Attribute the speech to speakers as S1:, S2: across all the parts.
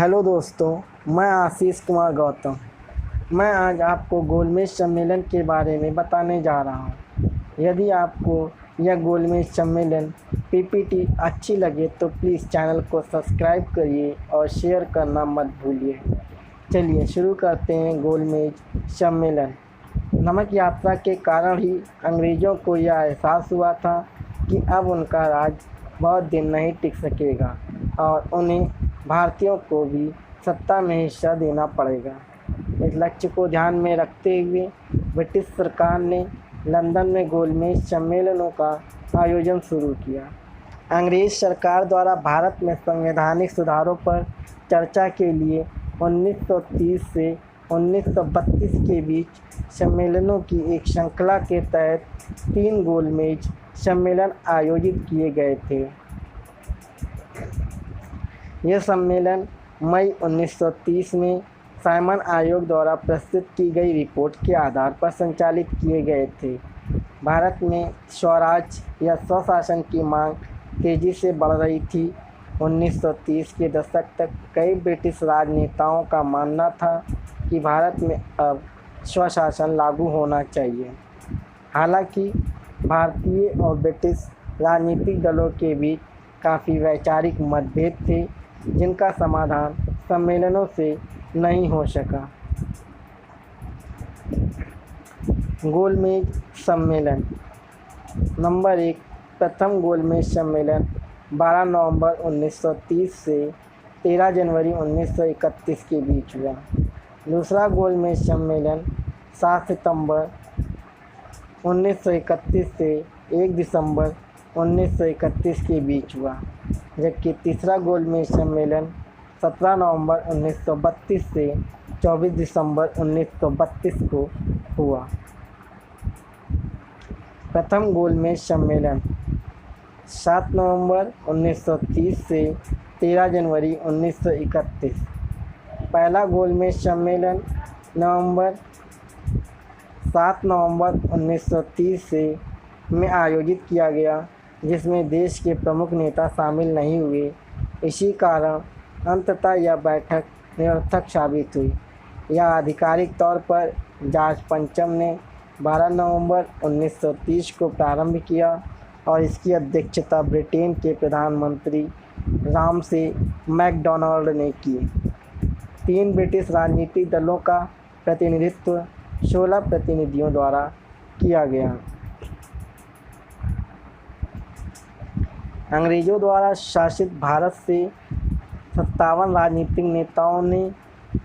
S1: Hello दोस्तों, मैं आशीष कुमार गौतम। मैं आज आपको गोलमेज सम्मेलन के बारे में बताने जा रहा हूँ। यदि आपको यह गोलमेज सम्मेलन पीपीटी अच्छी लगे तो प्लीज़ चैनल को सब्सक्राइब करिए और शेयर करना मत भूलिए। चलिए शुरू करते हैं। गोलमेज सम्मेलन नमक यात्रा के कारण ही अंग्रेज़ों को यह एहसास हुआ था कि अब उनका राज बहुत दिन नहीं टिक सकेगा और उन्हें भारतीयों को भी सत्ता में हिस्सा देना पड़ेगा। इस लक्ष्य को ध्यान में रखते हुए ब्रिटिश सरकार ने लंदन में गोलमेज सम्मेलनों का आयोजन शुरू किया। अंग्रेज़ सरकार द्वारा भारत में संवैधानिक सुधारों पर चर्चा के लिए 1930 से 1932 के बीच सम्मेलनों की एक श्रृंखला के तहत 3 गोलमेज सम्मेलन आयोजित किए गए थे। यह सम्मेलन मई 1930 में साइमन आयोग द्वारा प्रस्तुत की गई रिपोर्ट के आधार पर संचालित किए गए थे। भारत में स्वराज या स्वशासन की मांग तेज़ी से बढ़ रही थी। 1930 के दशक तक कई ब्रिटिश राजनेताओं का मानना था कि भारत में अब स्वशासन लागू होना चाहिए। हालांकि भारतीय और ब्रिटिश राजनीतिक दलों के बीच काफ़ी वैचारिक मतभेद थे, जिनका समाधान सम्मेलनों से नहीं हो सका। गोलमेज सम्मेलन नंबर 1। प्रथम गोलमेज सम्मेलन 12 नवंबर 1930 से 13 जनवरी 1931 के बीच हुआ। दूसरा गोलमेज सम्मेलन 7 सितंबर 1931 से 1 दिसंबर 1931 के बीच हुआ, जबकि तीसरा गोलमेज सम्मेलन 17 नवंबर 1932 से 24 दिसंबर 1932 को हुआ। प्रथम गोलमेज सम्मेलन 7 नवंबर 1930 से 13 जनवरी 1931। पहला गोलमेज सम्मेलन 7 नवंबर 1930 से में आयोजित किया गया, जिसमें देश के प्रमुख नेता शामिल नहीं हुए। इसी कारण अंततः यह बैठक निरर्थक साबित हुई। यह आधिकारिक तौर पर जॉर्ज पंचम ने 12 नवंबर 1930 को प्रारंभ किया और इसकी अध्यक्षता ब्रिटेन के प्रधानमंत्री रामसे मैकडॉनल्ड ने की। 3 ब्रिटिश राजनीतिक दलों का प्रतिनिधित्व 16 प्रतिनिधियों द्वारा किया गया। अंग्रेज़ों द्वारा शासित भारत से 57 राजनीतिक नेताओं ने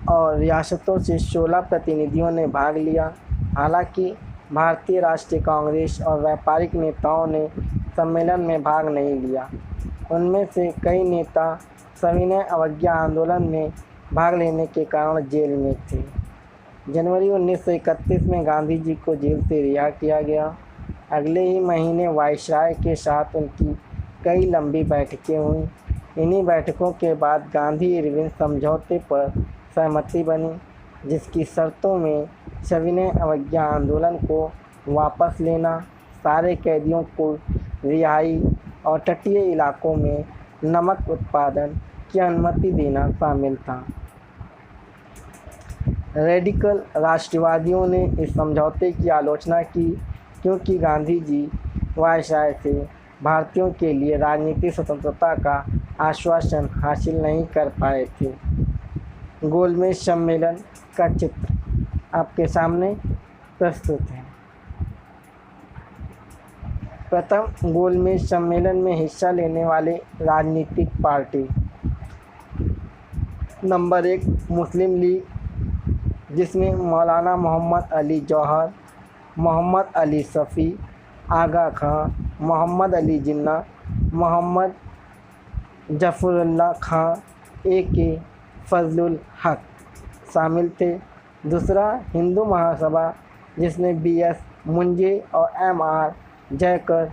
S1: और रियासतों से 16 प्रतिनिधियों ने भाग लिया। हालांकि भारतीय राष्ट्रीय कांग्रेस और व्यापारिक नेताओं ने सम्मेलन में भाग नहीं लिया। उनमें से कई नेता सविनय अवज्ञा आंदोलन में भाग लेने के कारण जेल में थे। जनवरी 1931 में गांधी जी को जेल से रिहा किया गया। अगले ही महीने वायसराय के साथ उनकी कई लंबी बैठकें हुईं। इन्हीं बैठकों के बाद गांधी-इरविन समझौते पर सहमति बनी, जिसकी शर्तों में सविनय अवज्ञा आंदोलन को वापस लेना, सारे कैदियों को रिहाई और तटीय इलाकों में नमक उत्पादन की अनुमति देना शामिल था। रेडिकल राष्ट्रवादियों ने इस समझौते की आलोचना की, क्योंकि गांधी जी वायसराय से भारतीयों के लिए राजनीतिक स्वतंत्रता का आश्वासन हासिल नहीं कर पाए थे। गोलमेज सम्मेलन का चित्र आपके सामने प्रस्तुत है। प्रथम गोलमेज सम्मेलन में हिस्सा लेने वाले राजनीतिक पार्टी नंबर 1 मुस्लिम लीग, जिसमें मौलाना मोहम्मद अली जौहर, मोहम्मद अली शफी, आगा खां, मोहम्मद अली जिन्ना, मोहम्मद जफरुल्लाह खां, ए.के. फजलुल हक शामिल थे। दूसरा हिंदू महासभा, जिसमें बी.एस. मुंजे और एम.आर. जयकर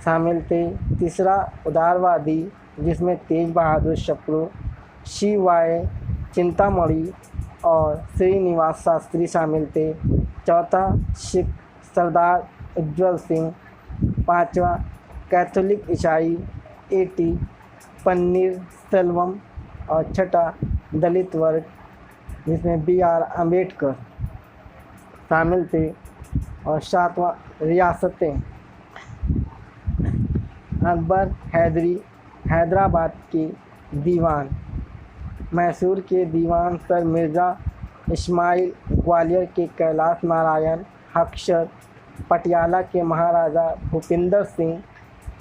S1: शामिल थे। तीसरा उदारवादी, जिसमें तेज बहादुर सप्रू, सी.वाई. चिंतामणि और श्रीनिवास शास्त्री शामिल थे। चौथा सिख, सरदार उज्ज्वल सिंह। पांचवा कैथोलिक ईसाई, ए.टी. पन्नीर सेल्वम और छठा दलित वर्ग जिसमें B.R. अम्बेडकर शामिल थे और 7वां रियासतें अकबर हैदरी हैदराबाद के दीवान, मैसूर के दीवान सर मिर्ज़ा इस्माइल, ग्वालियर के कैलाश नारायण हक्सर, पटियाला के महाराजा भूपिंदर सिंह,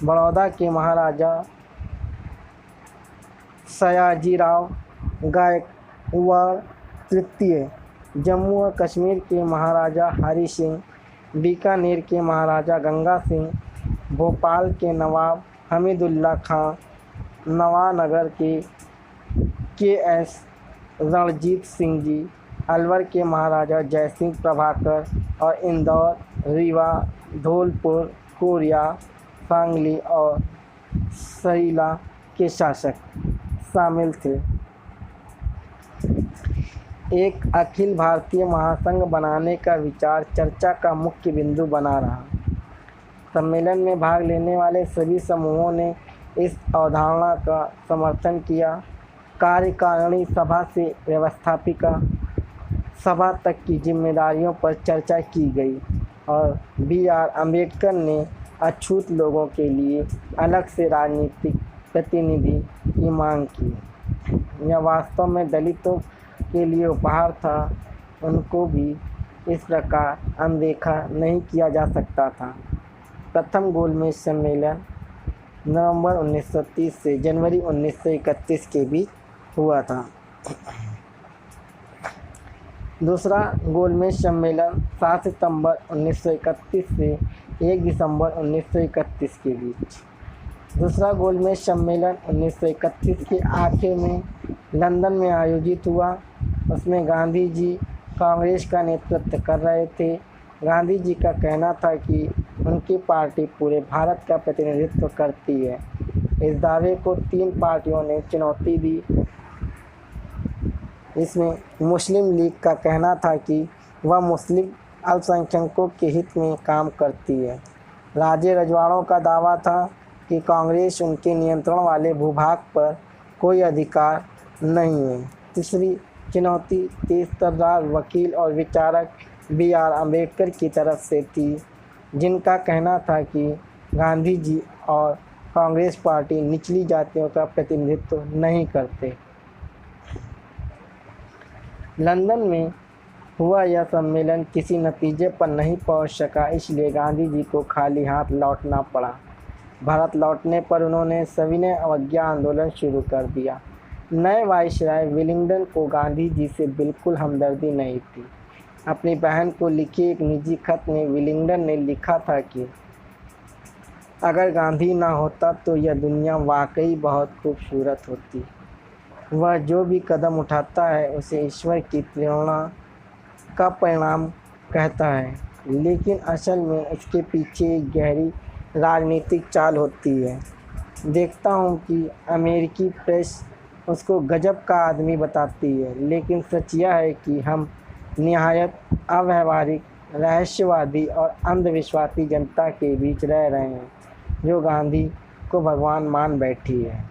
S1: बड़ौदा के महाराजा सयाजीराव गायकवाड़ तृतीय, जम्मू और कश्मीर के महाराजा हरि सिंह, बीकानेर के महाराजा गंगा सिंह, भोपाल के नवाब हमीदुल्ला खां, नवानगर के एस रणजीत सिंह जी, अलवर के महाराजा जयसिंह प्रभाकर और इंदौर, रीवा, धौलपुर, कोरिया, सांगली और सरीला के शासक शामिल थे। एक अखिल भारतीय महासंघ बनाने का विचार चर्चा का मुख्य बिंदु बना रहा। सम्मेलन में भाग लेने वाले सभी समूहों ने इस अवधारणा का समर्थन किया। कार्यकारिणी सभा से व्यवस्थापिका सभा तक की जिम्मेदारियों पर चर्चा की गई और B.R. अम्बेडकर ने अछूत लोगों के लिए अलग से राजनीतिक प्रतिनिधि की मांग की। यह वास्तव में दलितों के लिए उपहार था, उनको भी इस प्रकार अनदेखा नहीं किया जा सकता था। प्रथम गोलमेज सम्मेलन नवंबर 1930 से जनवरी 1931 के बीच हुआ था। दूसरा गोलमेज सम्मेलन 7 सितंबर 1931 से 1 दिसंबर 1931 के बीच। दूसरा गोलमेज सम्मेलन 1931 के आखिर में लंदन में आयोजित हुआ। उसमें गांधी जी कांग्रेस का नेतृत्व कर रहे थे। गांधी जी का कहना था कि उनकी पार्टी पूरे भारत का प्रतिनिधित्व करती है। इस दावे को 3 पार्टियों ने चुनौती दी। इसमें मुस्लिम लीग का कहना था कि वह मुस्लिम अल्पसंख्यकों के हित में काम करती है। राज्य रजवाड़ों का दावा था कि कांग्रेस उनके नियंत्रण वाले भूभाग पर कोई अधिकार नहीं है। तीसरी चुनौती तेज-तर्रार वकील और विचारक B.R. अम्बेडकर की तरफ से थी, जिनका कहना था कि गांधी जी और कांग्रेस पार्टी निचली जातियों का प्रतिनिधित्व नहीं करते। लंदन में हुआ यह सम्मेलन किसी नतीजे पर नहीं पहुंच सका, इसलिए गांधी जी को खाली हाथ लौटना पड़ा। भारत लौटने पर उन्होंने सविनय अवज्ञा आंदोलन शुरू कर दिया। नए वाइसराय विलिंगडन को गांधी जी से बिल्कुल हमदर्दी नहीं थी। अपनी बहन को लिखे एक निजी खत में विलिंगडन ने लिखा था कि अगर गांधी ना होता तो यह दुनिया वाकई बहुत खूबसूरत होती। वह जो भी कदम उठाता है उसे ईश्वर की प्रेरणा का परिणाम कहता है, लेकिन असल में इसके पीछे एक गहरी राजनीतिक चाल होती है। देखता हूँ कि अमेरिकी प्रेस उसको गजब का आदमी बताती है, लेकिन सच यह है कि हम निहायत अव्यावहारिक, रहस्यवादी और अंधविश्वासी जनता के बीच रह रहे हैं, जो गांधी को भगवान मान बैठी है।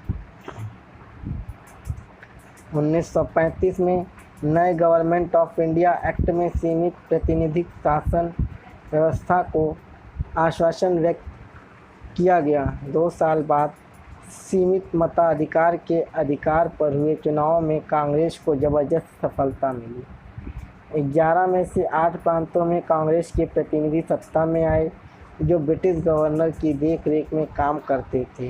S1: 1935 में नए गवर्नमेंट ऑफ इंडिया एक्ट में सीमित प्रतिनिधिक शासन व्यवस्था को आश्वासन व्यक्त किया गया। 2 साल बाद सीमित मताधिकार के अधिकार पर हुए चुनाव में कांग्रेस को जबरदस्त सफलता मिली। 11 में से 8 प्रांतों में कांग्रेस के प्रतिनिधि सत्ता में आए, जो ब्रिटिश गवर्नर की देखरेख में काम करते थे।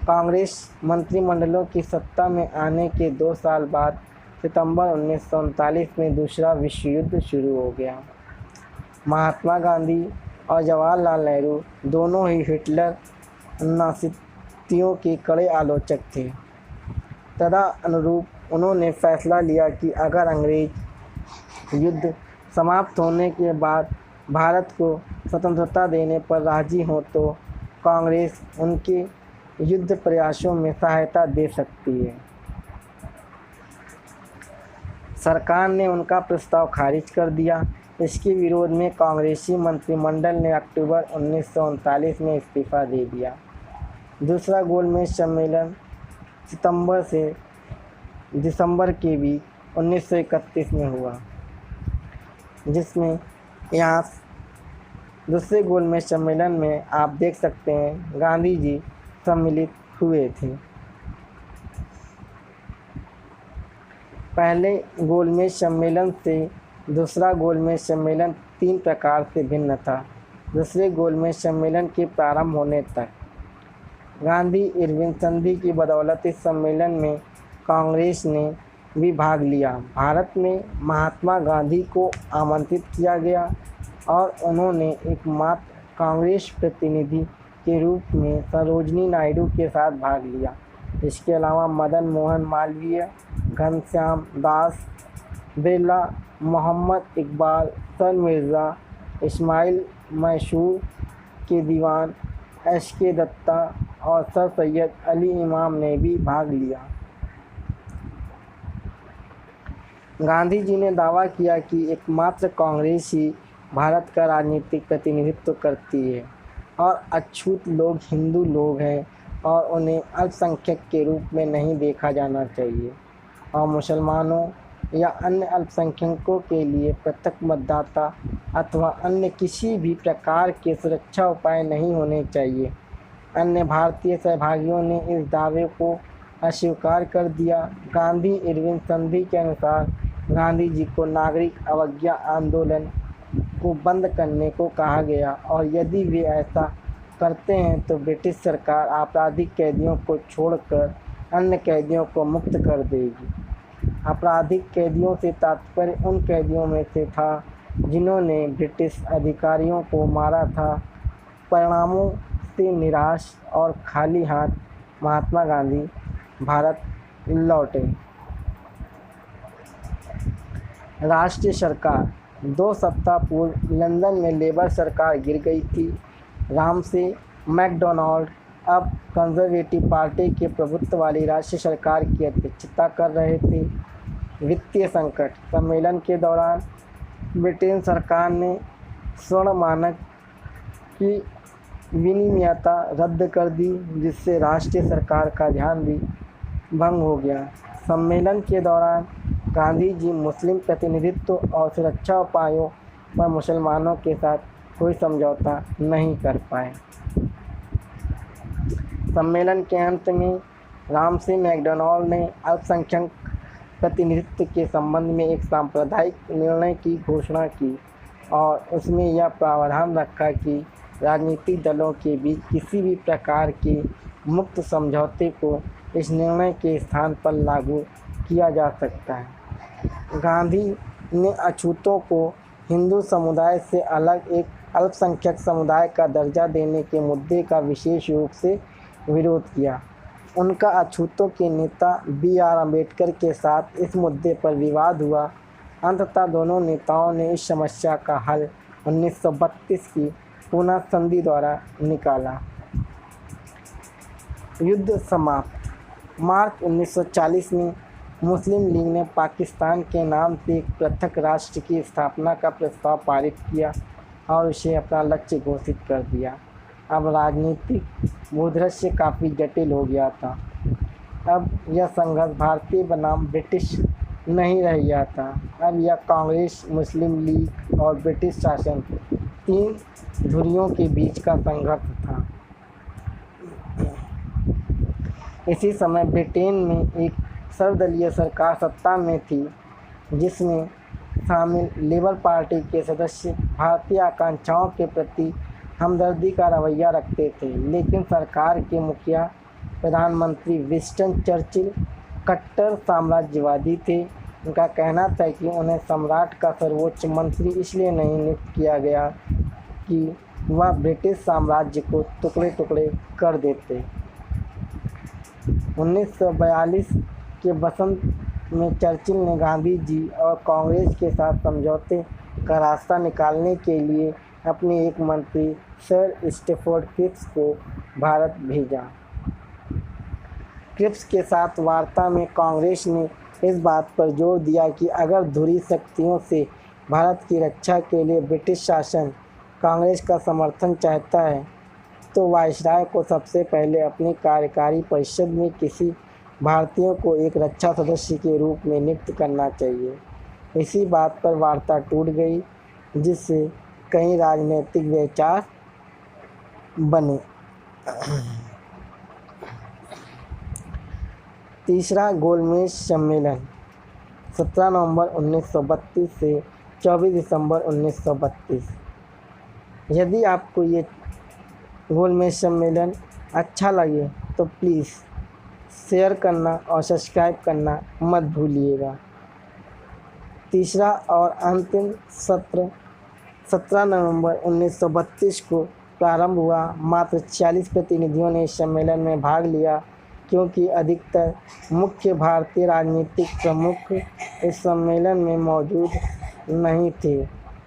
S1: कांग्रेस मंत्रिमंडलों की सत्ता में आने के 2 साल बाद सितंबर 1939 में दूसरा विश्व युद्ध शुरू हो गया। महात्मा गांधी और जवाहरलाल नेहरू दोनों ही हिटलर नाज़ियों के कड़े आलोचक थे। तदनुरूप उन्होंने फैसला लिया कि अगर अंग्रेज युद्ध समाप्त होने के बाद भारत को स्वतंत्रता देने पर राजी हो तो कांग्रेस उनके युद्ध प्रयासों में सहायता दे सकती है। सरकार ने उनका प्रस्ताव खारिज कर दिया। इसके विरोध में कांग्रेसी मंत्रिमंडल ने अक्टूबर 1939 में इस्तीफा दे दिया। दूसरा गोलमेज सम्मेलन सितंबर से दिसंबर के बीच 1931 में हुआ, जिसमें यहाँ दूसरे गोलमेज सम्मेलन में आप देख सकते हैं गांधी जी सम्मिलित हुए थे। पहले गोलमेज सम्मेलन से दूसरा गोलमेज सम्मेलन 3 प्रकार से भिन्न था। दूसरे गोलमेज सम्मेलन के प्रारंभ होने तक गांधी इरविन संधि की बदौलत इस सम्मेलन में कांग्रेस ने भी भाग लिया। भारत में महात्मा गांधी को आमंत्रित किया गया और उन्होंने एकमात्र कांग्रेस प्रतिनिधि के रूप में सरोजिनी नायडू के साथ भाग लिया। इसके अलावा मदन मोहन मालवीय, घनश्याम दास बिरला, मोहम्मद इकबाल, सर मिर्ज़ा इस्माइल मैसूर के दीवान एस.के. दत्ता और सर सैयद अली इमाम ने भी भाग लिया। गांधी जी ने दावा किया कि एकमात्र कांग्रेस ही भारत का राजनीतिक प्रतिनिधित्व करती है और अछूत लोग हिंदू लोग हैं और उन्हें अल्पसंख्यक के रूप में नहीं देखा जाना चाहिए और मुसलमानों या अन्य अल्पसंख्यकों के लिए पृथक मतदाता अथवा अन्य किसी भी प्रकार के सुरक्षा उपाय नहीं होने चाहिए। अन्य भारतीय सहभागियों ने इस दावे को अस्वीकार कर दिया। गांधी इरविन संधि के अनुसार गांधी जी को नागरिक अवज्ञा आंदोलन को बंद करने को कहा गया और यदि वे ऐसा करते हैं तो ब्रिटिश सरकार आपराधिक कैदियों को छोड़कर अन्य कैदियों को मुक्त कर देगी। आपराधिक कैदियों से तात्पर्य उन कैदियों में से था जिन्होंने ब्रिटिश अधिकारियों को मारा था। परिणामों से निराश और खाली हाथ महात्मा गांधी भारत लौटे। राष्ट्रीय सरकार 2 सप्ताह पूर्व लंदन में लेबर सरकार गिर गई थी। रामसे मैकडोनाल्ड अब कंजर्वेटिव पार्टी के प्रभुत्व वाली राष्ट्रीय सरकार की अध्यक्षता कर रहे थे। वित्तीय संकट सम्मेलन के दौरान ब्रिटेन सरकार ने स्वर्ण मानक की विनिमयता रद्द कर दी, जिससे राष्ट्रीय सरकार का ध्यान भी भंग हो गया। सम्मेलन के दौरान गांधी जी मुस्लिम प्रतिनिधित्व और सुरक्षा उपायों पर मुसलमानों के साथ कोई समझौता नहीं कर पाए। सम्मेलन के अंत में रामसे मैकडोनाल्ड ने अल्पसंख्यक प्रतिनिधित्व के संबंध में एक सांप्रदायिक निर्णय की घोषणा की और उसमें यह प्रावधान रखा कि राजनीतिक दलों के बीच किसी भी प्रकार के मुक्त समझौते को इस निर्णय के स्थान पर लागू किया जा सकता है। गांधी ने अछूतों को हिंदू समुदाय से अलग एक अल्पसंख्यक समुदाय का दर्जा देने के मुद्दे का विशेष रूप से विरोध किया। उनका अछूतों के नेता B.R. अम्बेडकर के साथ इस मुद्दे पर विवाद हुआ। अंततः दोनों नेताओं ने इस समस्या का हल 1932 की पुनः संधि द्वारा निकाला। युद्ध समाप्त। मार्च 1940 में मुस्लिम लीग ने पाकिस्तान के नाम से एक पृथक राष्ट्र की स्थापना का प्रस्ताव पारित किया और उसे अपना लक्ष्य घोषित कर दिया। अब राजनीतिक भूदृश्य काफ़ी जटिल हो गया था। अब यह संघर्ष भारतीय बनाम ब्रिटिश नहीं रह गया था। अब यह कांग्रेस, मुस्लिम लीग और ब्रिटिश शासन 3 धुरियों के बीच का संघर्ष था। इसी समय ब्रिटेन में एक सर्वदलीय सरकार सत्ता में थी, जिसमें शामिल लेबर पार्टी के सदस्य भारतीय आकांक्षाओं के प्रति हमदर्दी का रवैया रखते थे, लेकिन सरकार के मुखिया प्रधानमंत्री विंस्टन चर्चिल कट्टर साम्राज्यवादी थे। उनका कहना था कि उन्हें सम्राट का सर्वोच्च मंत्री इसलिए नहीं नियुक्त किया गया कि वह ब्रिटिश साम्राज्य को टुकड़े टुकड़े कर देते। 1942 के बसंत में चर्चिल ने गांधी जी और कांग्रेस के साथ समझौते का रास्ता निकालने के लिए अपने एक मंत्री सर स्टैफोर्ड क्रिप्स को भारत भेजा। क्रिप्स के साथ वार्ता में कांग्रेस ने इस बात पर जोर दिया कि अगर धुरी शक्तियों से भारत की रक्षा के लिए ब्रिटिश शासन कांग्रेस का समर्थन चाहता है तो वायसराय को सबसे पहले अपनी कार्यकारी परिषद में किसी भारतीयों को एक रक्षा सदस्य के रूप में नियुक्त करना चाहिए। इसी बात पर वार्ता टूट गई, जिससे कई राजनीतिक विचार बने। तीसरा गोलमेज सम्मेलन 17 नवंबर 1932 से 24 दिसंबर 1932। यदि आपको ये गोलमेज सम्मेलन अच्छा लगे तो प्लीज़ शेयर करना और सब्सक्राइब करना मत भूलिएगा। तीसरा और अंतिम सत्र 17 नवंबर 1932 को प्रारंभ हुआ। मात्र 40 प्रतिनिधियों ने इस सम्मेलन में भाग लिया, क्योंकि अधिकतर मुख्य भारतीय राजनीतिक प्रमुख इस सम्मेलन में मौजूद नहीं थे।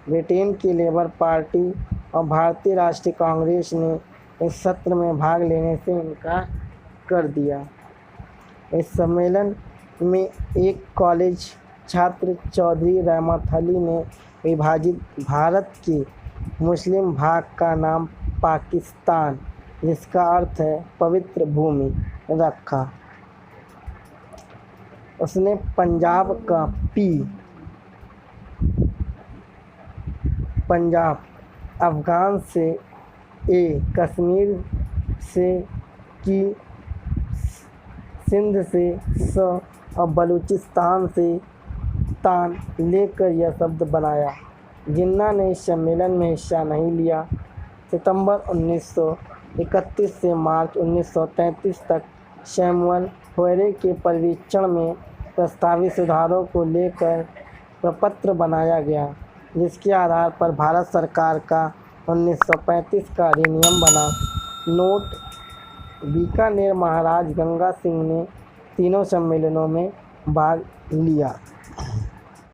S1: ब्रिटेन की लेबर पार्टी और भारतीय राष्ट्रीय कांग्रेस ने इस सत्र में भाग लेने से इनकार कर दिया। इस सम्मेलन में एक कॉलेज छात्र चौधरी रहमत अली ने विभाजित भारत के मुस्लिम भाग का नाम पाकिस्तान, जिसका अर्थ है पवित्र भूमि, रखा। उसने पंजाब का पंजाब, अफगान से कश्मीर से सिंध से और बलूचिस्तान से तान लेकर यह शब्द बनाया। जिन्ना ने इस सम्मेलन में हिस्सा नहीं लिया। सितंबर 1931 से मार्च 1933 तक सैमुअल होरे के पर्यवेक्षण में प्रस्तावित सुधारों को लेकर प्रपत्र बनाया गया, जिसके आधार पर भारत सरकार का 1935 का अधिनियम बना। नोट: बीकानेर महाराज गंगा सिंह ने तीनों सम्मेलनों में भाग लिया।